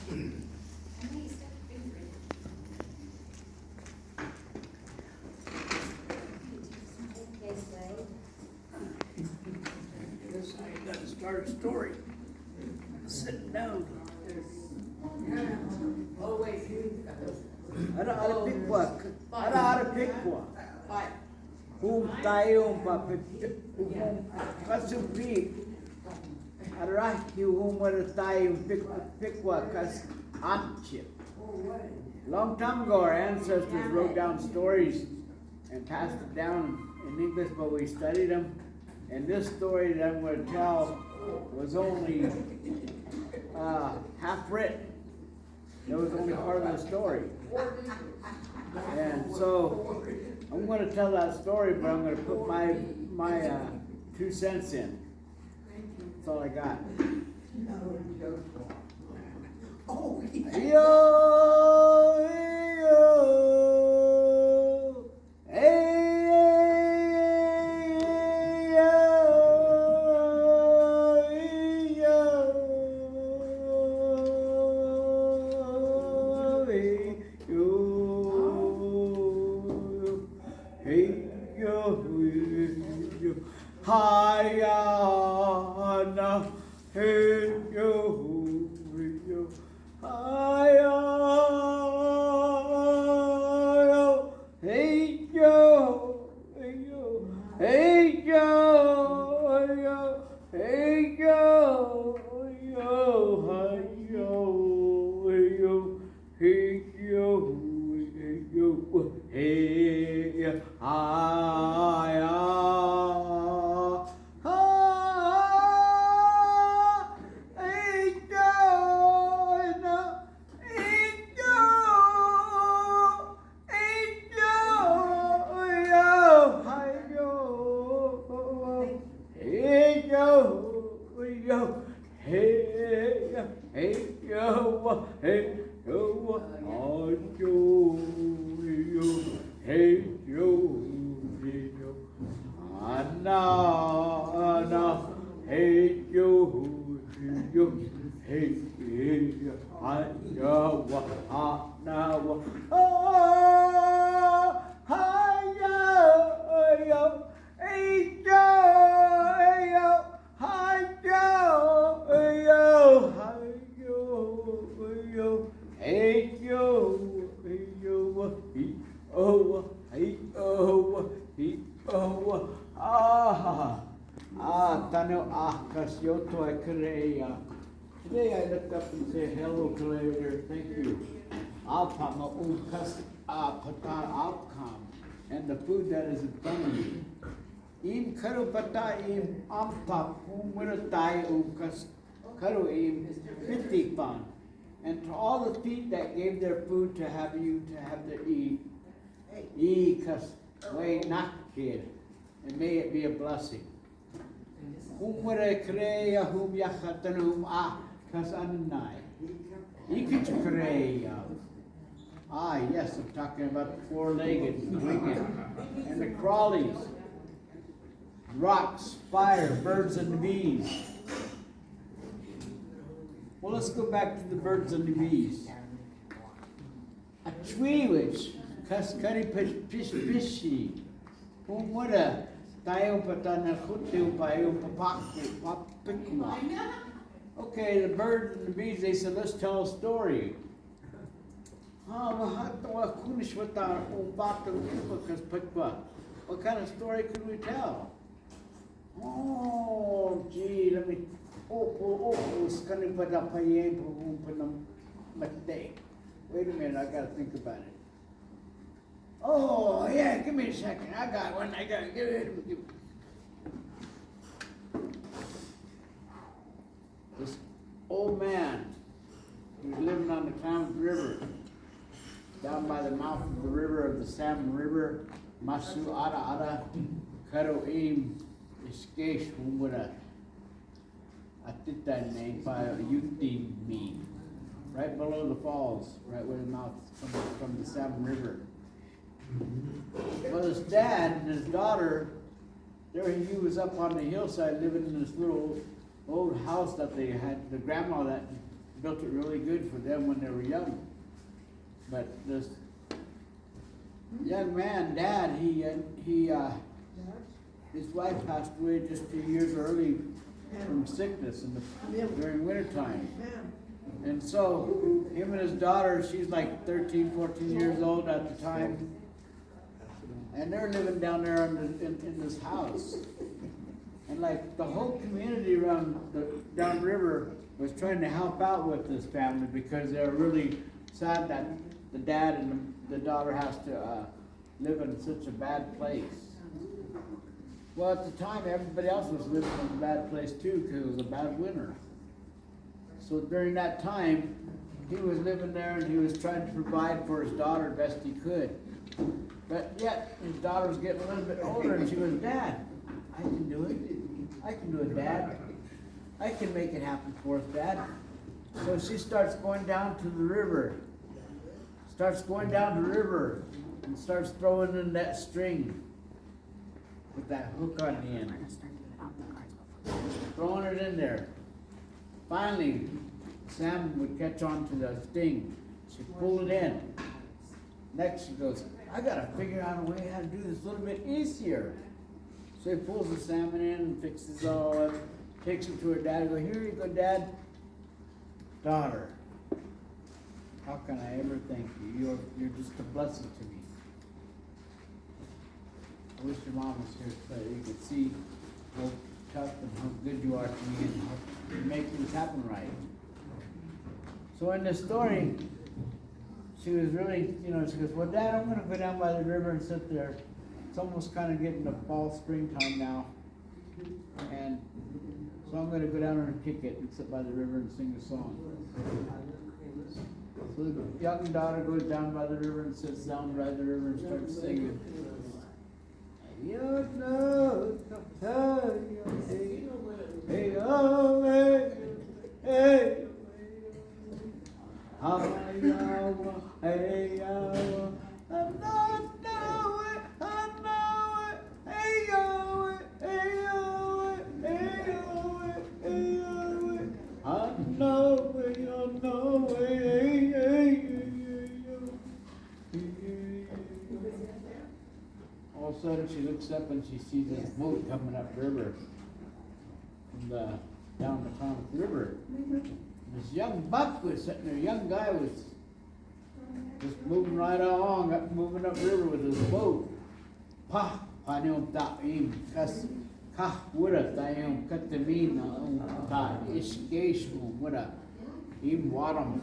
I got to start a story. Sitting down. Ada pikwa. Tayo pa kasumpi. Arahi tayo pikwa kas amchip. Long time ago, our ancestors wrote down stories and passed it down in English, but we studied them. And this story that I'm going to tell was only half written. It was only part of the story. And so I'm going to tell that story, but I'm going to put my 2 cents in. That's all I got. Oh, yo, Hayana, hey yo, Hayana, hey yo, hey yo, hey yo, hey yo, yo, yo, hey yo, hey yo, hey yo, hey, Today I looked up and said, hello, Creator, thank you. And the food that is in front of you. Im karupata im ampap umuratai ukas karu im pitikpan. And to all the feet that gave their food to have you to have to eat, kas way not kid, and may it be a blessing. Umure kreya hum yachatanum kas anai. Ikich kreya. Yes, I'm talking about the 4-legged, winged, and the crawlies, rocks, fire, birds, and the bees. Well, let's go back to the birds and the bees. A chwiwich, kas kari pishi, umura, tayo patana kutu payo papikma. Okay, the birds and the bees, they said, let's tell a story. What kind of story could we tell? Oh, gee, let me. Wait a minute, I gotta think about it. Oh, yeah, give me a second. I got one. I gotta give it. This old man, he was living on the Klamath River, down by the mouth of the river of the Salmon River, Masu Ada Karo Im Eskesh Humura. I think that name by Yuti me. Right below the falls, right where the mouth from the Salmon River. Well, his dad and his daughter, there he was up on the hillside living in this little old house that they had, the grandma that built it really good for them when they were young. But this young man, Dad, his wife passed away just 2 years early from sickness during wintertime. And so, him and his daughter, she's like 13, 14 years old at the time, and they're living down there in this house. And like the whole community around the downriver was trying to help out with this family because they were really sad that the dad and the daughter has to live in such a bad place. Well, at the time, everybody else was living in a bad place too because it was a bad winter. So during that time, he was living there and he was trying to provide for his daughter best he could. But yet, his daughter was getting a little bit older and she goes, Dad, I can do it. I can do it, Dad. I can make it happen for us, Dad. So she starts going down to the river. Starts going down the river and starts throwing in that string with that hook on the end. Throwing it in there. Finally, Sam would catch on to the sting. She pulled it in. Next she goes, I gotta figure out a way how to do this a little bit easier. So he pulls the salmon in and fixes it all up, takes it to her dad and goes, here you go, Dad. Daughter, how can I ever thank you? You're just a blessing to me. I wish your mom was here so you could see how tough and how good you are to me and how you make things happen right. So in this story, she was really, she goes, well, Dad, I'm going to go down by the river and sit there. It's almost kind of getting the fall, springtime now. And so I'm going to go down there and kick it and sit by the river and sing a song. So the young daughter goes down by the river and sits down by the river and starts singing. You know, hey, oh, hey, hey. I know it, hey, all of a sudden she looks up and she sees this boat coming up river from down the Klamath River. This young buck was sitting there, young guy was just moving right along, moving up river with his boat. Pa, paneom ta'im, kas, kah, wura ta'im, katamina, ta, ishkeshmu, wura, im waram.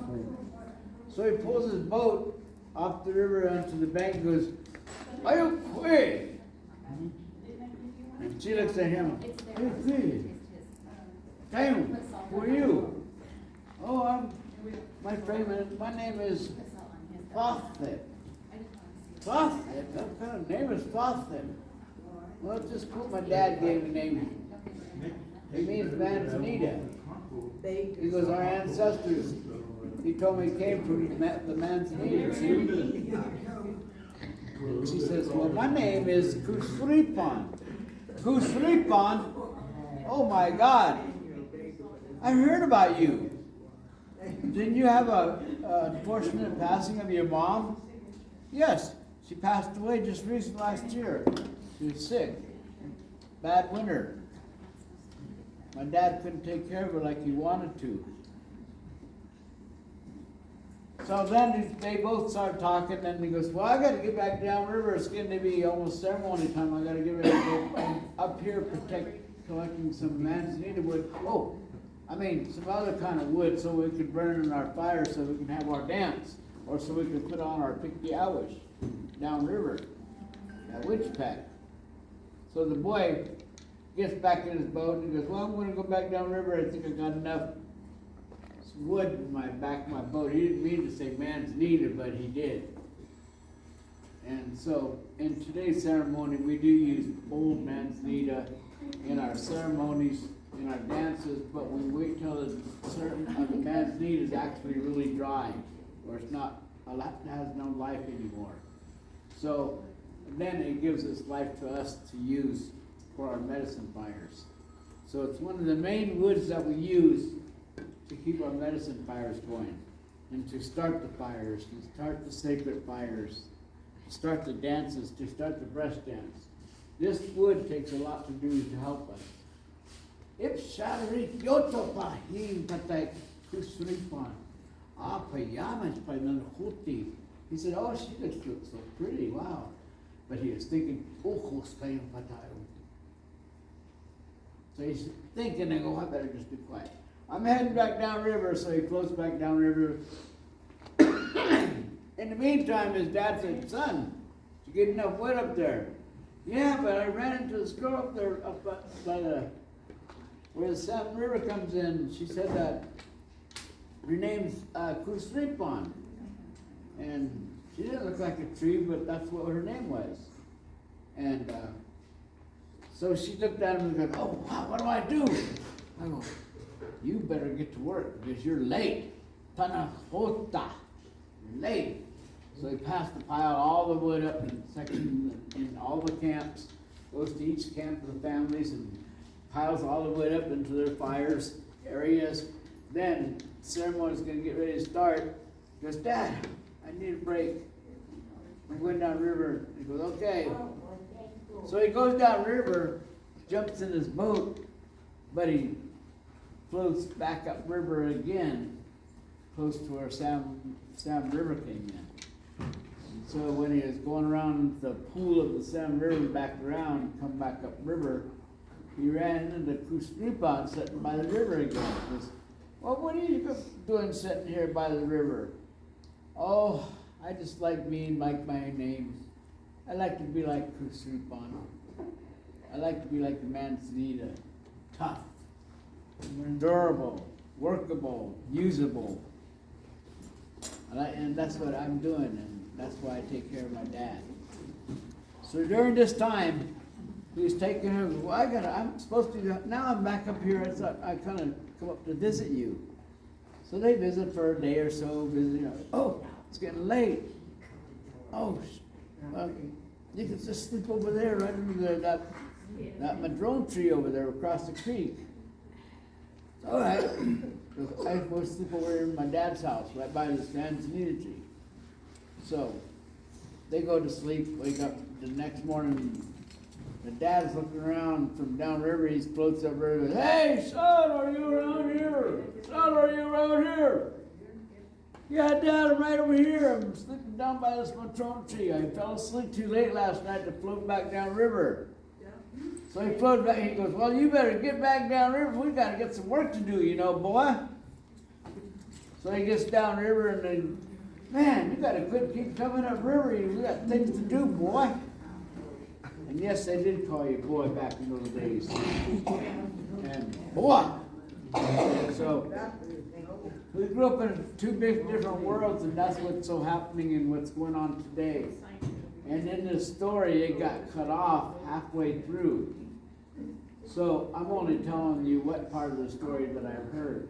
So he pulls his boat off the river onto the bank and goes, ayo kwe. And she looks at him, hey, damn, who are you? Oh, my name is Fawcett. Fawcett? What kind of name is Fawcett? Well, it's just cool. My dad gave me a name. It means Manzanita. He goes, our ancestors, he told me came from the Manzanita. She says, well, my name is Kusripan. Kusripan? Oh my God. I heard about you. Didn't you have a unfortunate passing of your mom? Yes, she passed away just recently last year. She was sick. Bad winter. My dad couldn't take care of her like he wanted to. So then they both start talking, and he goes, well, I got to get back downriver. It's getting to be almost ceremony time. I got to get ready to go up here collecting some manzanita wood. Oh, I mean, some other kind of wood so we could burn in our fire so we can have our dance, or so we could put on our pikva downriver, that witch pack. So the boy gets back in his boat and he goes, well, I'm going to go back downriver. I think I got enough wood in my back of my boat. He didn't mean to say manzanita, but he did. And so in today's ceremony, we do use old manzanita in our ceremonies, in our dances, but we wait till the manzanita is actually really dry, or it's not, has no life anymore. So then it gives us life to us to use for our medicine fires. So it's one of the main woods that we use to keep our medicine fires going, and to start the fires, to start the sacred fires, to start the dances, to start the breast dance. This wood takes a lot to do to help us. Ipsharit yotopahim patek kusripan. Payamas pananhuti. He said, oh, she looks so pretty, wow. But he was thinking, ojos kayang patayo. So he's thinking, and go, I better just be quiet. I'm heading back downriver, so he floats back downriver. In the meantime, his dad said, son, did you get enough wood up there? Yeah, but I ran into this girl up there, up by where the Salmon River comes in. She said that her name's Kusripan. And she didn't look like a tree, but that's what her name was. And so she looked at him and goes, oh, wow, what do I do? I go, you better get to work because you're late. Tanahota. You're late. So he passed the pile all the wood up in section in all the camps, goes to each camp of the families and piles all the wood up into their fires areas. Then the ceremony's going to get ready to start. He goes, Dad, I need a break. I'm going down river. He goes, okay. So he goes down river, jumps in his boat, but he floats back up river again, close to where Sam River came in. So when he was going around the pool of the Sam River back around, come back up river, he ran into Kusripan sitting by the river again. He goes, well, what are you doing sitting here by the river? Oh, I just like being like my name. I like to be like Kusripan. I like to be like the Manzanita. Tough, durable, workable, usable. And that's what I'm doing, and that's why I take care of my dad. So during this time, he was taking her, well, I'm supposed to, now I'm back up here, I kind of come up to visit you. So they visit for a day or so, oh, it's getting late. Oh, you can just sleep over there, right under that madrone tree over there across the creek. All right. I will sleep over in my dad's house, right by this Manzanita tree. So they go to sleep, wake up the next morning. The dad's looking around from downriver. He floats up river. Goes, hey, son, are you around here? Son, are you around here? Yeah, Dad, I'm right over here. I'm sleeping down by this madrone tree. I fell asleep too late last night to float back downriver. So he floated back. He goes, well, you better get back downriver. We got to get some work to do, you know, boy. So he gets downriver and then, man, you got to keep coming up river. We got things to do, boy. And yes, they did call you boy back in those days. And boy. So we grew up in two big different worlds, and that's what's so happening and what's going on today. And in this story, it got cut off halfway through. So I'm only telling you what part of the story that I've heard.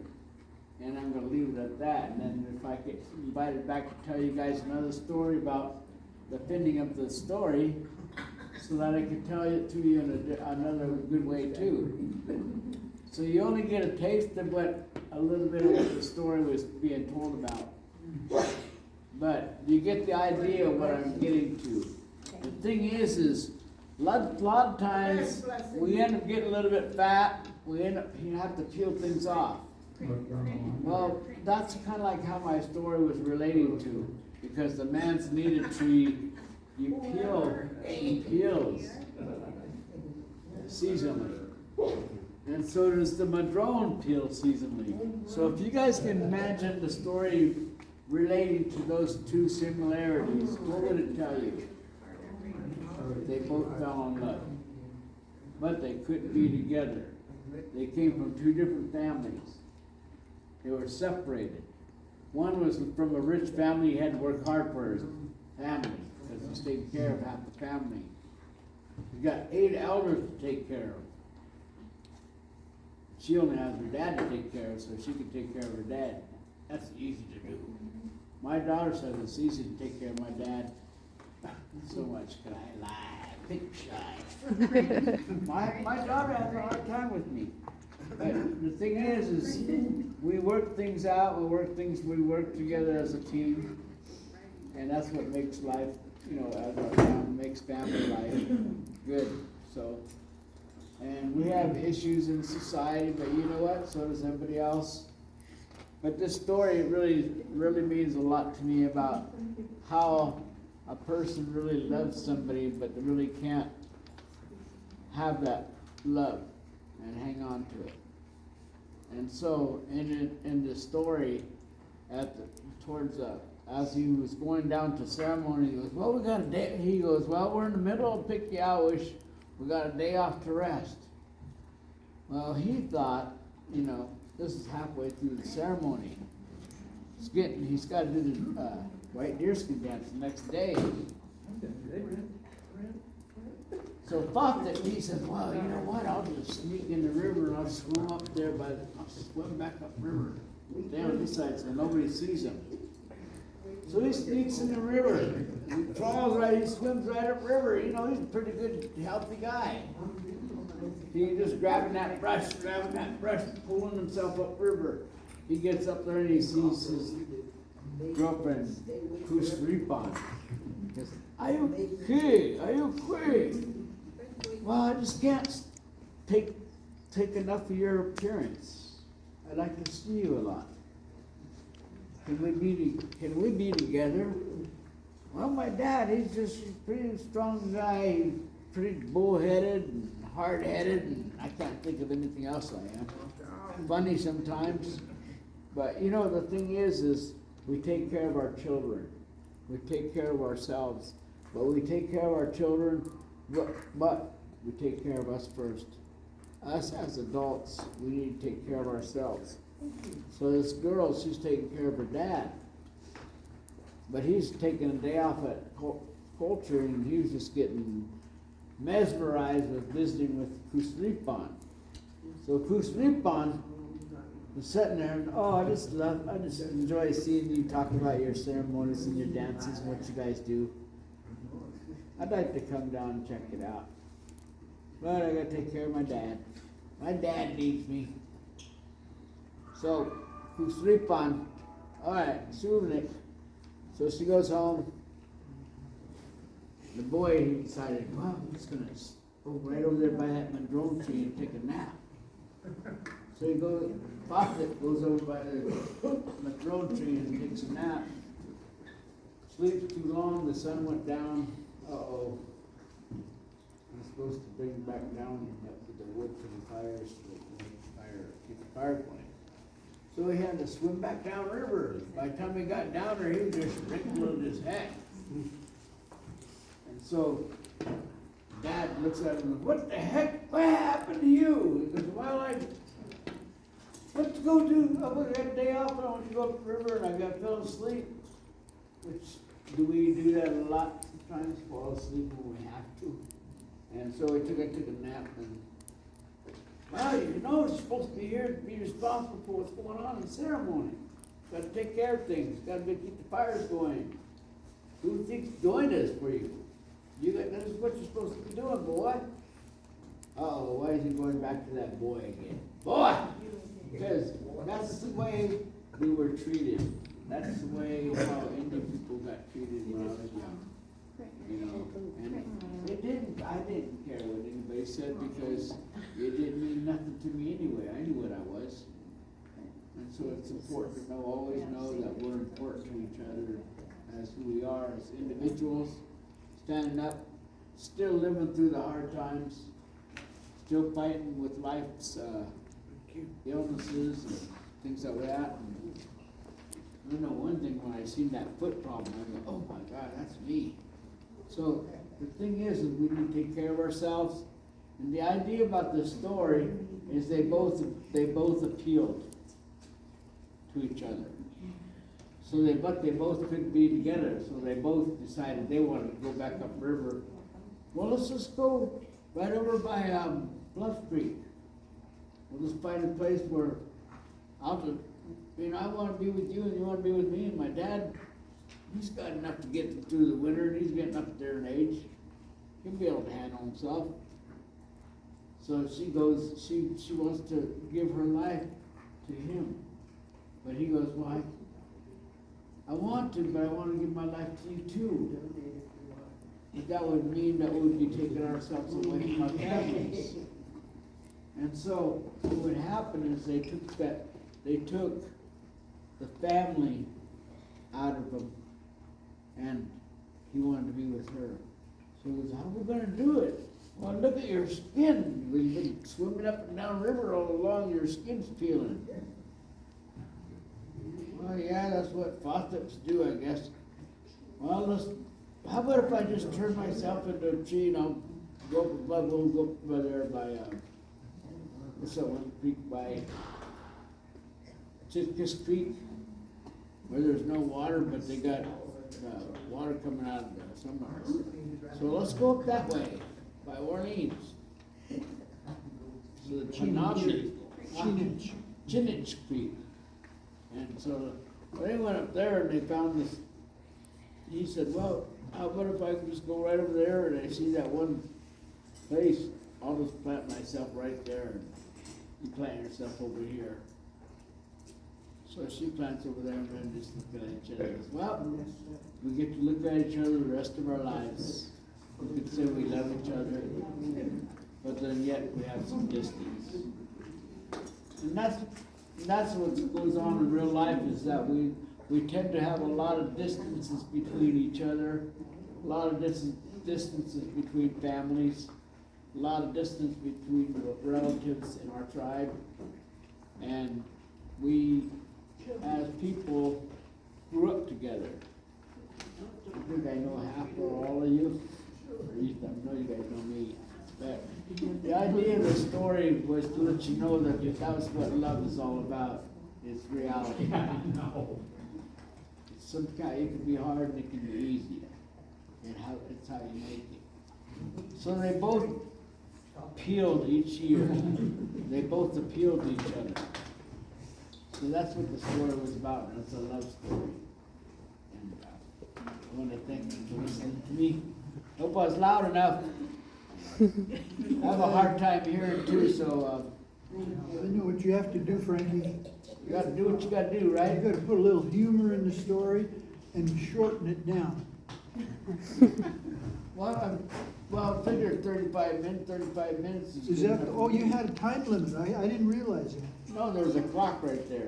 And I'm going to leave it at that. And then if I get invited back to tell you guys another story about the ending of the story, so that I can tell it to you in another good way too. So you only get a taste of what a little bit of what the story was being told about. But you get the idea of what I'm getting to. The thing is a lot of times we end up getting a little bit fat. We end up, you have to peel things off. Well, that's kind of like how my story was relating to, because the Manzanita tree, she peels seasonally. And so does the madrone peel seasonally. So if you guys can imagine the story relating to those two similarities, what would it tell you? They both fell in love, but they couldn't be together. They came from two different families. They were separated. One was from a rich family. He had to work hard for his family because he's taking care of half the family. He got 8 elders to take care of. She only has her dad to take care of, so she can take care of her dad. That's easy to do. My daughter says it's easy to take care of my dad. So much can I lie, big shy. my daughter has a hard time with me. But the thing is we work things out, we work together as a team, and that's what makes life, as our family, makes family life good. So, and we have issues in society, but you know what? So does everybody else. But this story really means a lot to me about how a person really loves somebody, but they really can't have that love and hang on to it. And so, in the story, as he was going down to ceremony, he goes, "Well, we got a day." He goes, "Well, we're in the middle of pikva. We got a day off to rest." Well, he thought, this is halfway through the ceremony. He's got to do the white deerskin dance the next day. So thought that he said, "Well, you know what? I'll just sneak in the river and I'll swim up there I'll swim back up river, stay on this side so nobody sees him." So he sneaks in the river. He swims right up river. He's a pretty good, healthy guy. He just grabbing that brush, pulling himself up river. He gets up there and he sees his girlfriend, Upriver. He says, Are you okay? Well, I just can't take enough of your appearance. I'd like to see you a lot. Can we be together? Well, my dad, he's a pretty strong guy. He's pretty bullheaded and hard-headed, and I can't think of anything else I am. Funny sometimes. But, the thing is we take care of our children. We take care of ourselves. But we take care of our children, but we take care of us first. Us as adults, we need to take care of ourselves. So this girl, she's taking care of her dad. But he's taking a day off at culture, and he was just getting mesmerized with visiting with Kusripan. So Kusripan was sitting there, and I just enjoy seeing you talk about your ceremonies and your dances and what you guys do. I'd like to come down and check it out. But I gotta take care of my dad. My dad needs me. So, Kusripan, alright, Suvnik. So she goes home. The boy, he decided, well, I'm just gonna go right over there by that madrone tree and take a nap. So he goes, Prophet goes over by the madrone tree and takes a nap. Sleeps too long, the sun went down. I'm supposed to bring back down the wood for the fires so that keep the fire going. So he had to swim back down river. By the time he got down there, he was just wrinkling his heck. And so Dad looks at him and goes, "What the heck? What happened to you?" He goes, "Well, I went to go do, I had a day off and I went to go up the river and I fell asleep." Do we do that a lot sometimes? Fall asleep when we have to. And so I took a nap and, well, you're supposed to be here to be responsible for what's going on in the ceremony. Got to take care of things. Got to keep the fires going. Who thinks doing this for you? This is what you're supposed to be doing, boy. Why is he going back to that boy again? Boy! Because that's the way we were treated. That's the way how Indian people got treated when I was young. And I didn't care what anybody said because it didn't mean nothing to me anyway. I knew what I was. And so it's important to always know that we're important to each other as who we are as individuals, standing up, still living through the hard times, still fighting with life's illnesses and things like that. And I know one thing, when I seen that foot problem, I go, "Oh my God, that's me." So the thing is we need to take care of ourselves. And the idea about this story is they both appealed to each other. So they both couldn't be together. So they both decided they wanted to go back up river. Well, let's just go right over by Bluff Creek. We'll just find a place where I want to be with you and you want to be with me. And my dad, he's got enough to get through the winter, and he's getting up there in age. He'll be able to handle himself. So she goes, she wants to give her life to him. But he goes, well, I want to, but I want to give my life to you too. But that would mean that we would be taking ourselves away from our families. And so what would happen is they took the family out of him, and he wanted to be with her. So he goes, how are we going to do it? Well, look at your skin. We've been swimming up and down the river all along. Your skin's peeling. Well, yeah, that's what faucets do, I guess. Well, how about if I just turn myself into a tree and I'll go up above, we'll go up by there by, what's that one creek by Chitkus Creek, where there's no water, but they got water coming out of there somewhere. So let's go up that way, by Orleans. So the Chinich Creek. And so they went up there and they found this. He said, well, how about if I can just go right over there and I see that one place, I'll just plant myself right there and you plant yourself over here. So she plants over there and then just look at each other. Well, we get to look at each other the rest of our lives. We could say we love each other, but then yet we have some distance. And that's what goes on in real life, is that we tend to have a lot of distances between each other, a lot of distances between families, a lot of distance between relatives in our tribe, and we, as people, grew up together. I think I know half or all of you, or at least I know you guys know me. But the idea of the story was to let you know that that's what love is all about. It's reality. Sometimes it can be hard and it can be easy. And it's how you make it. So they both appealed each year. They both appealed to each other. So that's what the story was about, and it's a love story. And I want to thank you for listening to me. Hope I was loud enough. I have a hard time hearing too, so I know what you have to do, Frankie. you got to do what you got to do, right? You got to put a little humor in the story and shorten it down. Well, figure 35 minutes. Is that? Oh, you had a time limit. I didn't realize that. No, there was a clock right there.